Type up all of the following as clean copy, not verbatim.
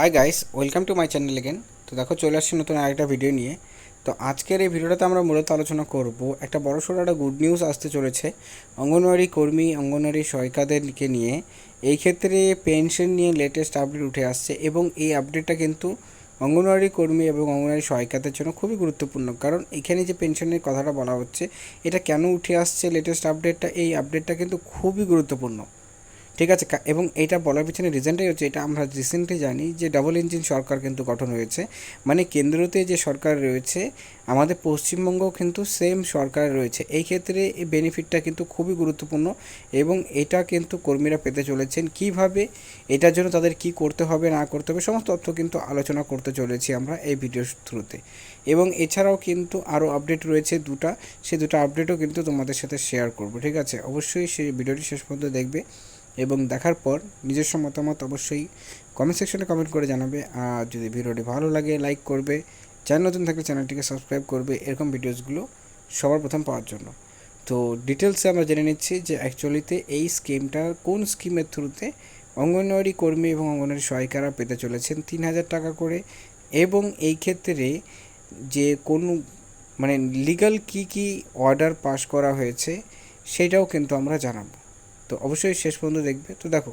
Hi guys, welcome to my channel again. তো দেখো, চলে আসছি নতুন আরেকটা ভিডিও নিয়ে। তো আজকের এই ভিডিওটাতে আমরা মূলত আলোচনা করব একটা বড়সড় একটা গুড নিউজ আসতে চলেছে অঙ্গনওয়াড়ি কর্মী, অঙ্গনওয়াড়ি সহায়িকাদেরকে নিয়ে। এই ক্ষেত্রে পেনশন নিয়ে লেটেস্ট আপডেট উঠে আসছে এবং এই আপডেটটা কিন্তু অঙ্গনওয়াড়ি কর্মী এবং অঙ্গনওয়াড়ি সহায়িকাদের জন্য খুবই গুরুত্বপূর্ণ। কারণ এখানে যে পেনশনের কথাটা বলা হচ্ছে, এটা কেন উঠে আসছে লেটেস্ট আপডেটটা, এই আপডেটটা কিন্তু খুবই গুরুত্বপূর্ণ। ঠিক আছে, এবং এটা বলার পিছনে রিজনটাই হচ্ছে, এটা আমরা রিসেন্টলি জানি যে ডাবল ইঞ্জিন সরকার কিন্তু গঠন হয়েছে। মানে কেন্দ্রতে যে সরকার রয়েছে, আমাদের পশ্চিমবঙ্গও কিন্তু সেম সরকার রয়েছে। এই ক্ষেত্রে এই বেনিফিটটা কিন্তু খুবই গুরুত্বপূর্ণ এবং এটা কিন্তু কর্মীরা পেতে চলেছেন। কিভাবে, এটার জন্য তাদের কি করতে হবে না করতে হবে, সমস্ত তথ্য কিন্তু আলোচনা করতে চলেছি আমরা এই ভিডিওর থ্রুতে। এবং এছাড়াও কিন্তু আরও আপডেট রয়েছে দুটো, সেই দুটো আপডেটও কিন্তু তোমাদের সাথে শেয়ার করব। ঠিক আছে, অবশ্যই সেই ভিডিওটি শেষ পর্যন্ত দেখবে এবং দেখার পর নিজস্ব মতামত অবশ্যই কমেন্ট সেকশনে কমেন্ট করে জানাবে। আর যদি ভিডিওটি ভালো লাগে লাইক করবে, চ্যানেল নতুন থাকলে চ্যানেলটিকে সাবস্ক্রাইব করবে এরকম ভিডিওসগুলো সবার প্রথম পাওয়ার জন্য। তো ডিটেলসে আমরা জেনে নিচ্ছি যে অ্যাকচুয়ালিতে এই স্কিমটা কোন স্কিমের থ্রুতে অঙ্গনওয়াড়ি কর্মী এবং অঙ্গনওয়াড়ি সহায়িকারা পেতে চলেছেন 3,000 টাকা করে। এবং এই ক্ষেত্রে যে কোন মানে লিগ্যাল কী অর্ডার পাস করা হয়েছে সেটাও কিন্তু আমরা জানাবো। তো অবশ্যই শেষ পর্যন্ত দেখবে। তো দেখো,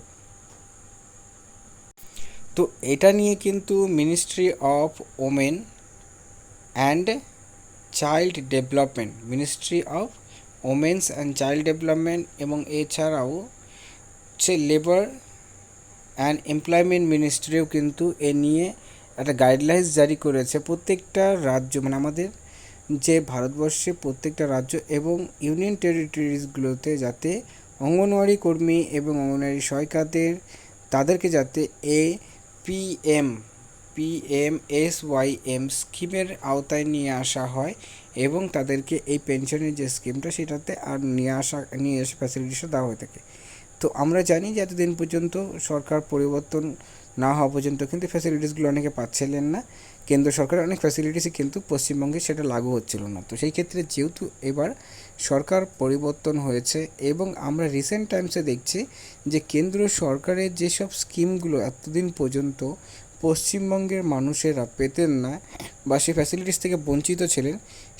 তো এটা নিয়ে কিন্তু ministry of women and child development, ministry of women's and child development এবং এছাড়াও হচ্ছে লেবার অ্যান্ড এমপ্লয়মেন্ট মিনিস্ট্রিও কিন্তু এ নিয়ে একটা গাইডলাইন্স জারি করেছে প্রত্যেকটা রাজ্য, মানে আমাদের যে ভারতবর্ষে প্রত্যেকটা রাজ্য এবং ইউনিয়ন টেরিটরিজগুলোতে, যাতে অঙ্গনওয়াড়ি কর্মী এবং অঙ্গনওয়াড়ি সহায়িকাদের তাদেরকে যাতে পিএম পিএমএসওয়াইএম স্কিমের আওতায় নিয়ে আসা হয় এবং তাদেরকে এই পেনশনের যে স্কিমটা সেটাতে আর নিয়ে এসে ফ্যাসিলিটিসও দেওয়া হয়ে থাকে। তো আমরা জানি যে এতদিন পর্যন্ত সরকার পরিবর্তন না হওয়া পর্যন্ত কিন্তু ফ্যাসিলিটিসগুলো অনেকে পাচ্ছিলেন না। কেন্দ্র সরকারের অনেক ফ্যাসিলিটিসই কিন্তু পশ্চিমবঙ্গে সেটা লাগু হচ্ছিল না। তো সেই ক্ষেত্রে যেহেতু এবার সরকার পরিবর্তন হয়েছে এবং আমরা রিসেন্ট টাইমসে দেখছি যে কেন্দ্র সরকারের যেসব স্কিমগুলো এতদিন পর্যন্ত পশ্চিমবঙ্গের মানুষেরা পেতেন না বা সেই ফ্যাসিলিটিস থেকে বঞ্চিত ছিলেন,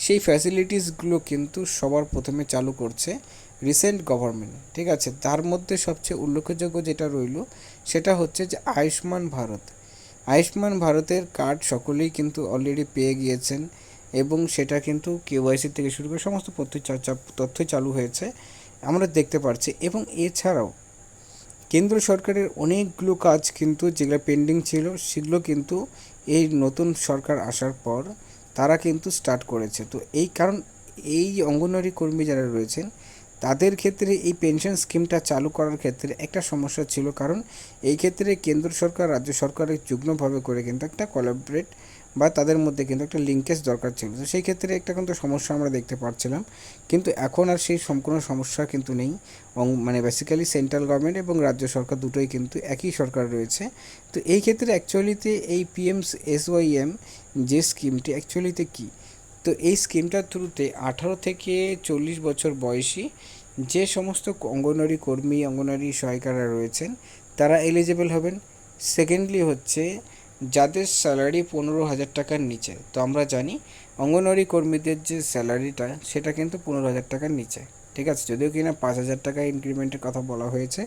সেই ফ্যাসিলিটিসগুলো কিন্তু সবার প্রথমে চালু করছে রিসেন্ট গভর্নমেন্ট। ঠিক আছে, তার মধ্যে সবচেয়ে উল্লেখযোগ্য যেটা রইল সেটা হচ্ছে যে আয়ুষ্মান ভারত। আয়ুষ্মান ভারতের কার্ড সকলেই কিন্তু অলরেডি পেয়ে গিয়েছেন এবং সেটা কিন্তু কেওয়াইসি থেকে শুরু করে সমস্ত তথ্যই চালু হয়েছে আমরা দেখতে পাচ্ছি। এবং এছাড়াও কেন্দ্র সরকারের অনেকগুলো কাজ কিন্তু যেগুলো পেন্ডিং ছিল সেগুলো কিন্তু এই নতুন সরকার আসার পর তারা কিন্তু স্টার্ট করেছে। তো এই কারণ এই অঙ্গনওয়াড়ি কর্মী যারা রয়েছেন তাদের ক্ষেত্রে এই পেনশন স্কিমটা চালু করার ক্ষেত্রে একটা সমস্যা ছিল, কারণ এই ক্ষেত্রে কেন্দ্র সরকার রাজ্য সরকারের যুগ্মভাবে করে কিন্তু একটা কোলাবরেট বা তাদের মধ্যে কিন্তু একটা লিঙ্কেজ দরকার ছিল। তো সেই ক্ষেত্রে একটা কিন্তু সমস্যা আমরা দেখতে পাচ্ছিলাম, কিন্তু এখন আর সেই কোনো সমস্যা কিন্তু নেই। মানে বেসিক্যালি সেন্ট্রাল গভর্নমেন্ট এবং রাজ্য সরকার দুটোই কিন্তু একই সরকার রয়েছে। তো এই ক্ষেত্রে অ্যাকচুয়ালিতে এই পিএমএসওয়াইএম যে স্কিমটি অ্যাকচুয়ালিতে কী, তো এই স্কিমটার থ্রুতে 18 থেকে 40 বছর বয়সী যে সমস্ত অঙ্গনওয়াড়ি কর্মী অঙ্গনওয়াড়ি সহায়িকারা রয়েছেন তারা এলিজিবল হবেন। সেকেন্ডলি হচ্ছে যাদের স্যালারি 15,000 টাকার নিচে। তো আমরা জানি অঙ্গনওয়াড়ি কর্মীদের যে স্যালারিটা সেটা কিন্তু 15,000 টাকার নিচে। ঠিক আছে, যদিও কিনা 5,000 টাকা ইনক্রিমেন্টের কথা বলা হয়েছে,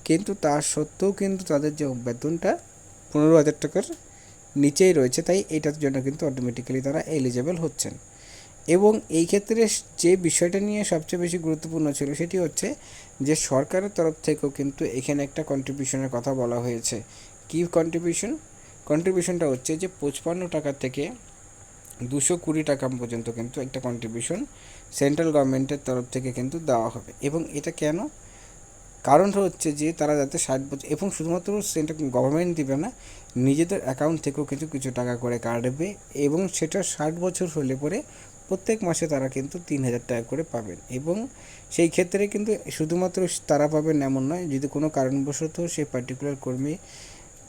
কিন্তু তা সত্ত্বেও কিন্তু তাদের যে বেতনটা 15,000 টাকার নিচেই রয়েছে, তাই এটার জন্য কিন্তু অটোমেটিক্যালি তারা এলিজেবল হচ্ছেন। এবং এই ক্ষেত্রে যে বিষয়টা নিয়ে সবচেয়ে বেশি গুরুত্বপূর্ণ ছিল সেটি হচ্ছে যে সরকারের তরফ থেকেও কিন্তু এখানে একটা কন্ট্রিবিউশনের কথা বলা হয়েছে। কী কন্ট্রিবিউশনটা হচ্ছে যে 55 টাকা থেকে 220 টাকা পর্যন্ত কিন্তু একটা কন্ট্রিবিউশন সেন্ট্রাল গভর্নমেন্টের তরফ থেকে কিন্তু দেওয়া হবে। এবং এটা কেন, কারণটা হচ্ছে যে তারা যাতে 60 বছর, এবং শুধুমাত্র সেন্ট্রাল গভর্নমেন্ট দিবে না, নিজেদের অ্যাকাউন্ট থেকেও কিন্তু কিছু টাকা করে কাটবে এবং সেটা 60 বছর হলে পরে প্রত্যেক মাসে তারা কিন্তু 3,000 টাকা করে পাবেন। এবং সেই ক্ষেত্রে কিন্তু শুধুমাত্র তারা পাবেন এমন নয়, যদি কোনো কারণবশত সেই পার্টিকুলার কর্মী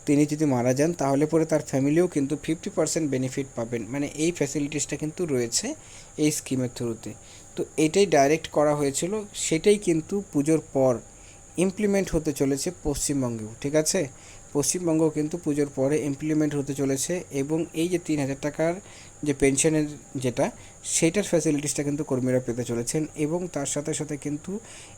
তিনি যদি মারা যান তাহলে পরে তার ফ্যামিলিও কিন্তু 50% বেনিফিট পাবেন। মানে এই ফ্যাসিলিটিসটা কিন্তু রয়েছে এই স্কিমের থ্রুতে। তো এটাই ডাইরেক্ট করা হয়েছিল, সেটাই কিন্তু পুজোর পর ইমপ্লিমেন্ট হতে চলেছে পশ্চিমবঙ্গেও। ঠিক আছে, পশ্চিমবঙ্গও কিন্তু পুজোর পরে ইমপ্লিমেন্ট হতে চলেছে, এবং এই যে 3,000 টাকার যে পেনশনের যেটা, সেইটার ফ্যাসিলিটিসটা কিন্তু কর্মীরা পেতে চলেছেন। এবং তার সাথে সাথে কিন্তু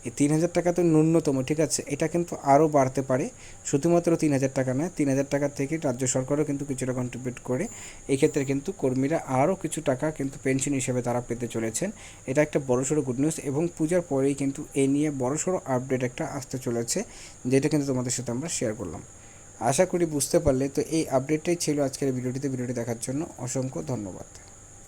এই 3,000 টাকা তো ন্যূনতম, ঠিক আছে, এটা কিন্তু আরও বাড়তে পারে। শুধুমাত্র 3,000 টাকা নয়, 3,000 টাকার থেকে রাজ্য সরকারও কিন্তু কিছুটা কন্ট্রিবিউট করে এই ক্ষেত্রে কিন্তু কর্মীরা আরও কিছু টাকা কিন্তু পেনশন হিসেবে তারা পেতে চলেছেন। এটা একটা বড়সড় গুড নিউজ, এবং পূজার পরেই কিন্তু এ নিয়ে বড়সড় আপডেট একটা আসতে চলেছে, যেটা কিন্তু তোমাদের সাথে আমরা শেয়ার করলাম। আশা করি বুঝতে পারলে। তো এই আপডেটটাই ছিল আজকের ভিডিওটি দেখার জন্য অসংখ্য ধন্যবাদ।